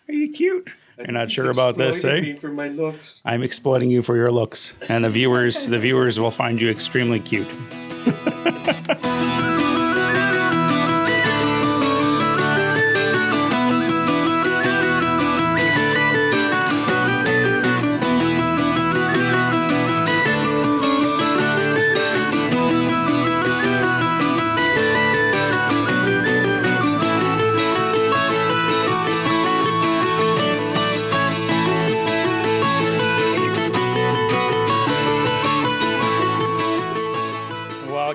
Are you cute? You're not sure about this, eh? Me for my looks. I'm exploiting you for your looks, and the viewers will find you extremely cute.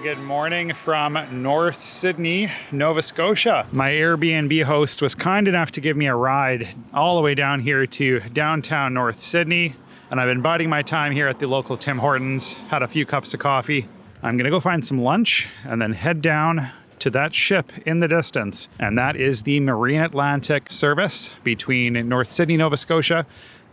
Good morning from North Sydney, Nova Scotia. My Airbnb host was kind enough to give me a ride all the way down here to downtown North Sydney, and I've been biding my time here at the local Tim Hortons, had a few cups of coffee. I'm gonna go find some lunch and then head down to that ship in the distance, and that is the Marine Atlantic service between North Sydney, Nova Scotia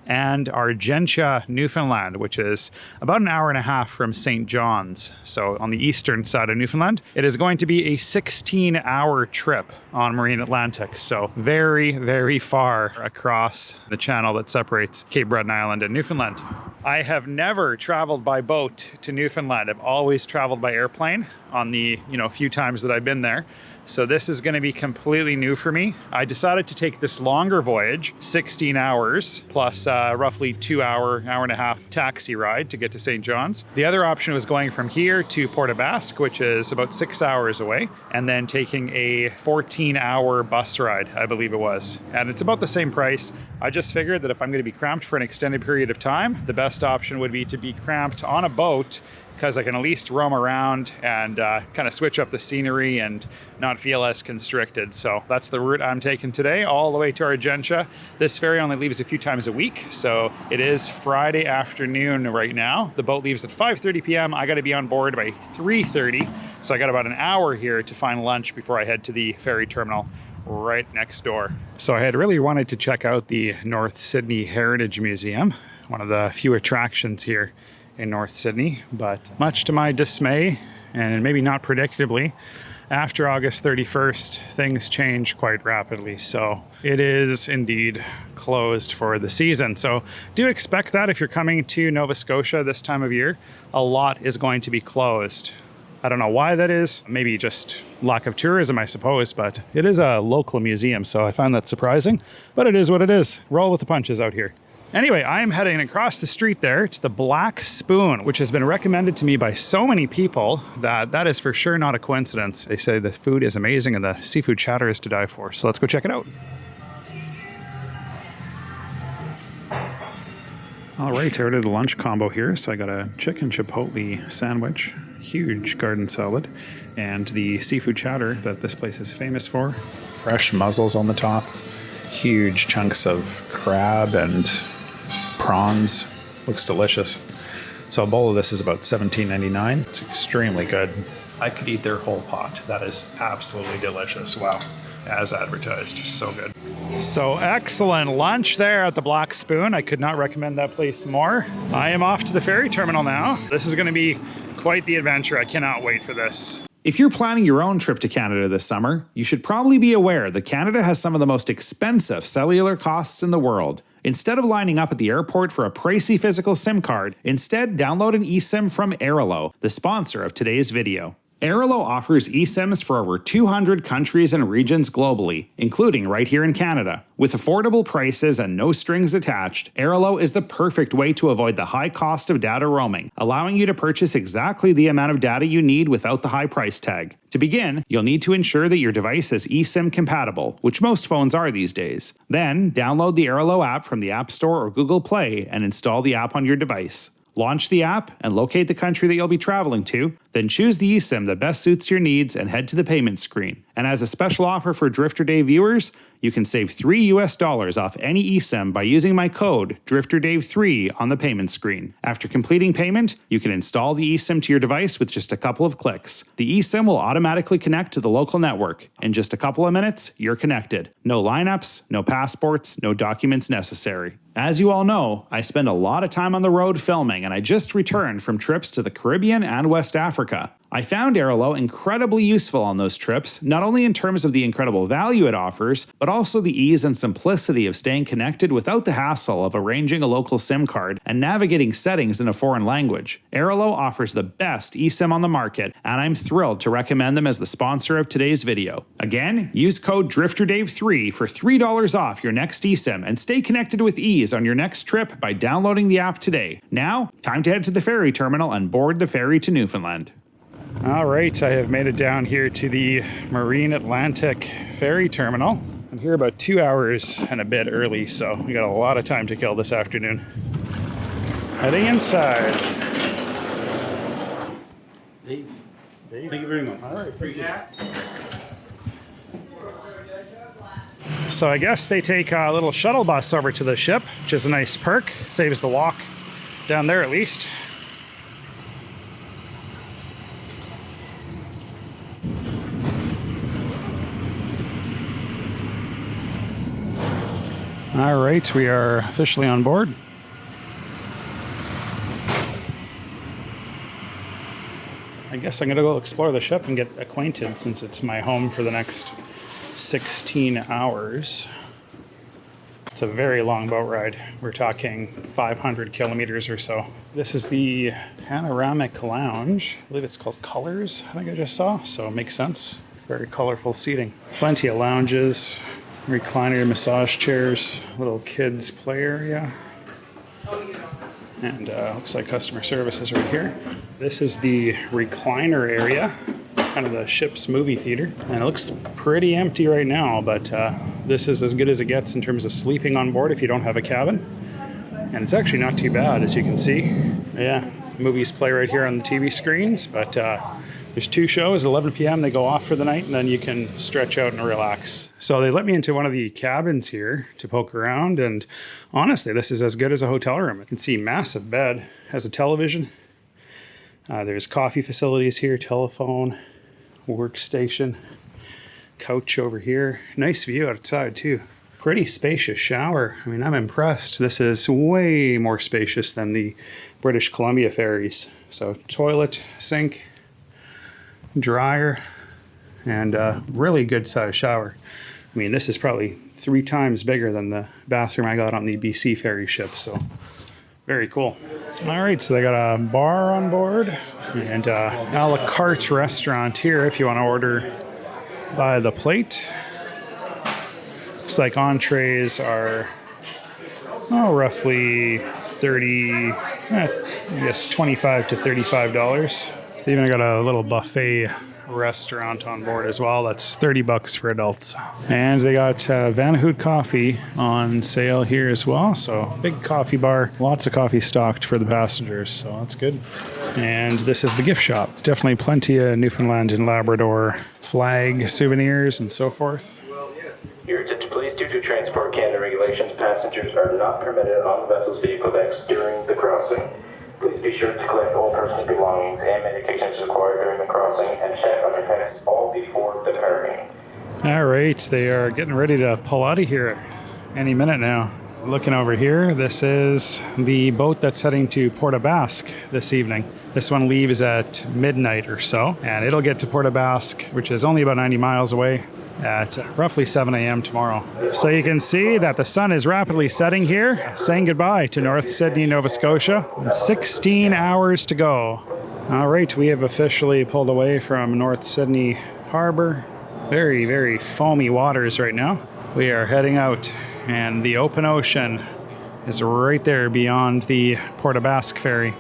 and Argentia, Newfoundland, which is about an hour and a half from St. John's. So on the eastern side of Newfoundland, it is going to be a 16-hour trip on Marine Atlantic. So very, very far across the channel that separates Cape Breton Island and Newfoundland. I have never traveled by boat to Newfoundland. I've always traveled by airplane on the few times that I've been there. So this is going to be completely new for me. I decided to take this longer voyage, 16 hours, plus roughly 2 hour and a half taxi ride to get to St. John's. The other option was going from here to Port-aux-Basques, which is about 6 hours away, and then taking a 14-hour bus ride, I believe it was. And it's about the same price. I just figured that if I'm going to be cramped for an extended period of time, the best option would be to be cramped on a boat, because I can at least roam around and kind of switch up the scenery and not feel as constricted. So that's the route I'm taking today, all the way to Argentia. This ferry only leaves a few times a week, so it is Friday afternoon right now. The boat leaves at 5:30 p.m. I got to be on board by 3:30, so I got about an hour here to find lunch before I head to the ferry terminal right next door. So I had really wanted to check out the North Sydney Heritage Museum, one of the few attractions here in North Sydney, but much to my dismay, and maybe not predictably, after August 31st, things change quite rapidly. So it is indeed closed for the season. So do expect that if you're coming to Nova Scotia this time of year, a lot is going to be closed. I don't know why that is, maybe just lack of tourism, I suppose, but it is a local museum, so I find that surprising, but it is what it is. Roll with the punches out here. Anyway, I am heading across the street there to the Black Spoon, which has been recommended to me by so many people that is for sure not a coincidence. They say the food is amazing and the seafood chowder is to die for. So let's go check it out. All right, I ordered the lunch combo here. So I got a chicken chipotle sandwich, huge garden salad, and the seafood chowder that this place is famous for. Fresh mussels on the top, huge chunks of crab and prawns. Looks delicious. So a bowl of this is about $17.99. It's extremely good. I could eat their whole pot. That is absolutely delicious. Wow. As advertised. So good. So excellent lunch there at the Black Spoon. I could not recommend that place more. I am off to the ferry terminal now. This is going to be quite the adventure. I cannot wait for this. If you're planning your own trip to Canada this summer, you should probably be aware that Canada has some of the most expensive cellular costs in the world. Instead of lining up at the airport for a pricey physical SIM card, instead download an eSIM from Airalo, the sponsor of today's video. Airalo offers eSIMs for over 200 countries and regions globally, including right here in Canada. With affordable prices and no strings attached, Airalo is the perfect way to avoid the high cost of data roaming, allowing you to purchase exactly the amount of data you need without the high price tag. To begin, you'll need to ensure that your device is eSIM compatible, which most phones are these days. Then, download the Airalo app from the App Store or Google Play and install the app on your device. Launch the app and locate the country that you'll be traveling to, then choose the eSIM that best suits your needs and head to the payment screen. And as a special offer for Drifter Dave viewers, you can save $3 off any eSIM by using my code DrifterDave3 on the payment screen. After completing payment, you can install the eSIM to your device with just a couple of clicks. The eSIM will automatically connect to the local network. In just a couple of minutes, you're connected. No lineups, no passports, no documents necessary. As you all know, I spend a lot of time on the road filming, and I just returned from trips to the Caribbean and West Africa. I found Airalo incredibly useful on those trips, not only in terms of the incredible value it offers, but also the ease and simplicity of staying connected without the hassle of arranging a local SIM card and navigating settings in a foreign language. Airalo offers the best eSIM on the market, and I'm thrilled to recommend them as the sponsor of today's video. Again, use code DrifterDave3 for $3 off your next eSIM and stay connected with ease on your next trip by downloading the app today. Now, time to head to the ferry terminal and board the ferry to Newfoundland. All right, I have made it down here to the Marine Atlantic ferry terminal. I'm here about 2 hours and a bit early, so we got a lot of time to kill this afternoon. Heading inside. Thank you very much. All right, appreciate it. So I guess they take a little shuttle bus over to the ship, which is a nice perk. Saves the walk down there at least. All right, we are officially on board. I guess I'm gonna go explore the ship and get acquainted since it's my home for the next 16 hours. It's a very long boat ride. We're talking 500 kilometers or so. This is the panoramic lounge. I believe it's called Colors, I think I just saw, so it makes sense. Very colorful seating. Plenty of lounges. Recliner massage chairs, little kids play area, and looks like customer service is right here. This is the recliner area, kind of the ship's movie theater, and it looks pretty empty right now, but this is as good as it gets in terms of sleeping on board if you don't have a cabin, and it's actually not too bad, as you can see. Yeah, movies play right here on the TV screens, but there's 2 shows, 11 p.m. They go off for the night, and then you can stretch out and relax. So they let me into one of the cabins here to poke around, and honestly, this is as good as a hotel room. You can see massive bed, has a television. There's coffee facilities here, telephone, workstation, couch over here. Nice view outside too. Pretty spacious shower. I mean, I'm impressed. This is way more spacious than the British Columbia ferries. So toilet, sink, dryer, and a really good sized shower. I mean, this is probably 3 times bigger than the bathroom I got on the BC ferry ship, so very cool. All right, so they got a bar on board and a la carte restaurant here if you want to order by the plate. Looks like entrees are roughly 30, I guess $25 to $35. They even got a little buffet restaurant on board as well. That's $30 for adults. And they got Van Hoot coffee on sale here as well. So big coffee bar, lots of coffee stocked for the passengers. So that's good. And this is the gift shop. It's definitely plenty of Newfoundland and Labrador flag souvenirs and so forth. Your attention please. Due to Transport Canada regulations, passengers are not permitted on the vessel's vehicle decks during the crossing. Please be sure to collect all personal belongings and medications required during the crossing and check on your packs all before departing. All right, they are getting ready to pull out of here any minute now. Looking over here, this is the boat that's heading to Port-aux-Basques this evening. This one leaves at midnight or so, and it'll get to Port-aux-Basques, which is only about 90 miles away, at roughly 7 a.m. tomorrow. So you can see that the sun is rapidly setting here, saying goodbye to North Sydney, Nova Scotia. 16 hours to go. All right, we have officially pulled away from North Sydney Harbor. Very, very foamy waters right now. We are heading out, and the open ocean is right there beyond the Port-aux-Basques ferry.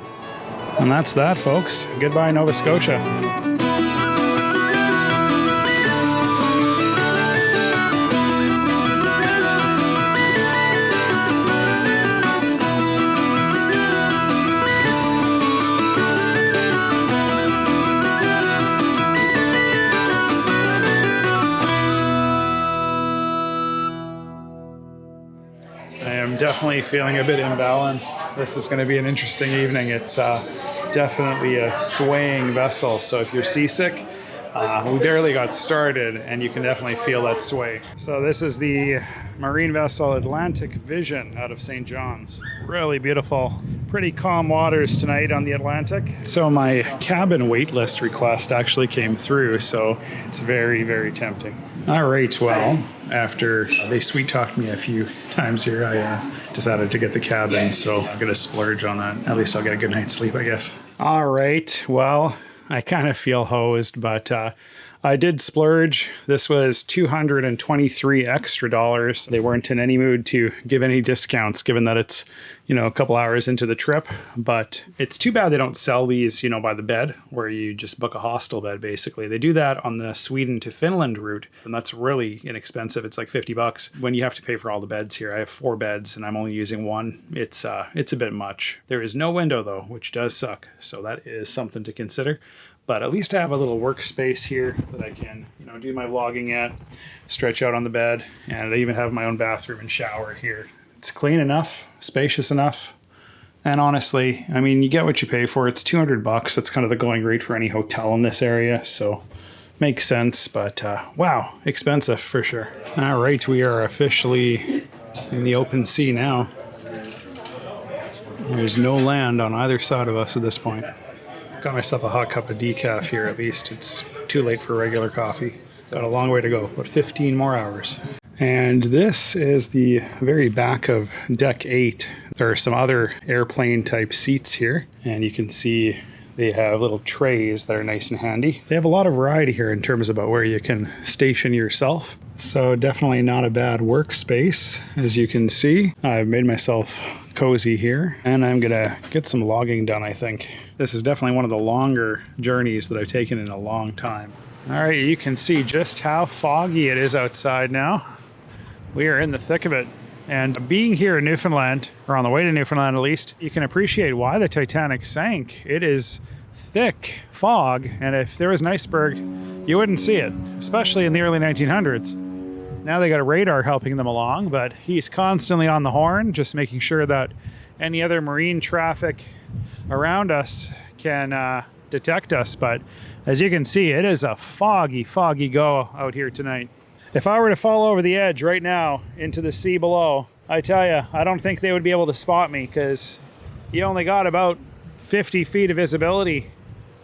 And that's that, folks. Goodbye, Nova Scotia. Definitely feeling a bit imbalanced. This is going to be an interesting evening. It's definitely a swaying vessel, so if you're seasick, We barely got started, and you can definitely feel that sway. So this is the marine vessel Atlantic Vision out of St. John's. Really beautiful, pretty calm waters tonight on the Atlantic. So my cabin waitlist request actually came through, so it's very, very tempting. All right, well, after they sweet talked me a few times here, I decided to get the cabin, so I'm gonna splurge on that. At least I'll get a good night's sleep, I guess. All right, well, I kind of feel hosed, but I did splurge. This was $223 extra. They weren't in any mood to give any discounts, given that it's, a couple hours into the trip. But it's too bad they don't sell these, by the bed, where you just book a hostel bed, basically. They do that on the Sweden to Finland route, and that's really inexpensive. It's like $50 when you have to pay for all the beds here. I have 4 beds, and I'm only using 1. It's a bit much. There is no window, though, which does suck. So that is something to consider. But at least I have a little workspace here that I can, do my vlogging at, stretch out on the bed, and I even have my own bathroom and shower here. It's clean enough, spacious enough, and honestly, you get what you pay for. It's $200. That's kind of the going rate for any hotel in this area, so makes sense, but wow, expensive for sure. All right, we are officially in the open sea now. There's no land on either side of us at this point. Got myself a hot cup of decaf here at least. It's too late for regular coffee. Got a long way to go, about 15 more hours. And this is the very back of deck 8. There are some other airplane type seats here, and you can see they have little trays that are nice and handy. They have a lot of variety here in terms about where you can station yourself. So definitely not a bad workspace. As you can see, I've made myself cozy here, and I'm gonna get some logging done, I think. This is definitely one of the longer journeys that I've taken in a long time. All right, you can see just how foggy it is outside now. We are in the thick of it. And being here in Newfoundland, or on the way to Newfoundland at least, you can appreciate why the Titanic sank. It is thick fog, and if there was an iceberg, you wouldn't see it, especially in the early 1900s. Now they got a radar helping them along, but he's constantly on the horn, just making sure that any other marine traffic around us can detect us. But as you can see, it is a foggy go out here tonight. If I were to fall over the edge right now into the sea below, I tell you, I don't think they would be able to spot me, because you only got about 50 feet of visibility.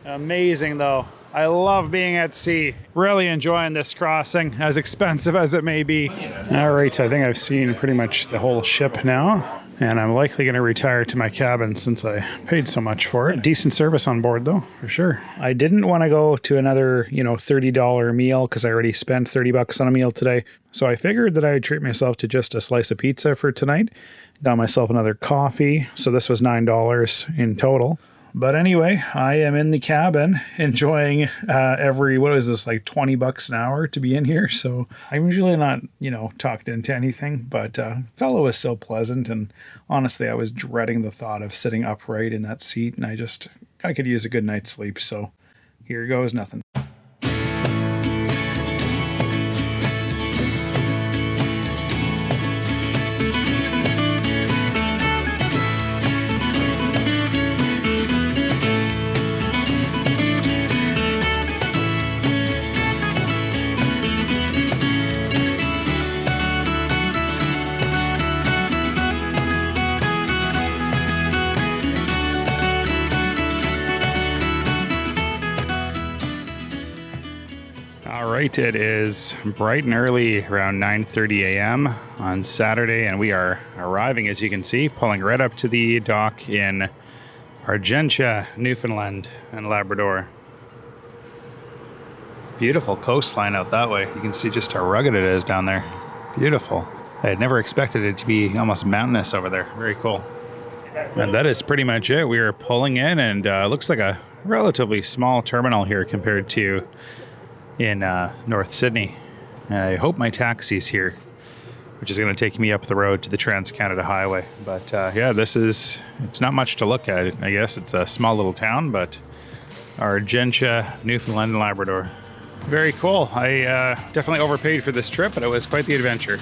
Amazing though. I love being at sea. Really enjoying this crossing, as expensive as it may be. All right, I think I've seen pretty much the whole ship now, and I'm likely going to retire to my cabin since I paid so much for it. Decent service on board though, for sure. I didn't want to go to another, $30 meal, because I already spent $30 on a meal today. So I figured that I would treat myself to just a slice of pizza for tonight. Got myself another coffee. So this was $9 in total. But anyway, I am in the cabin enjoying like $20 an hour to be in here. So I'm usually not, talked into anything, but fellow was so pleasant. And honestly, I was dreading the thought of sitting upright in that seat, and I could use a good night's sleep. So here goes nothing. Right, it is bright and early, around 9:30 a.m. on Saturday, and we are arriving, as you can see, pulling right up to the dock in Argentia, Newfoundland and Labrador. Beautiful coastline out that way. You can see just how rugged it is down there. Beautiful. I had never expected it to be almost mountainous over there. Very cool. And that is pretty much it. We are pulling in, and looks like a relatively small terminal here compared to in North Sydney. I hope my taxi's here, which is going to take me up the road to the Trans-Canada Highway. But yeah, it's not much to look at. I guess it's a small little town, but Argentia, Newfoundland and Labrador. Very cool. I definitely overpaid for this trip, but it was quite the adventure.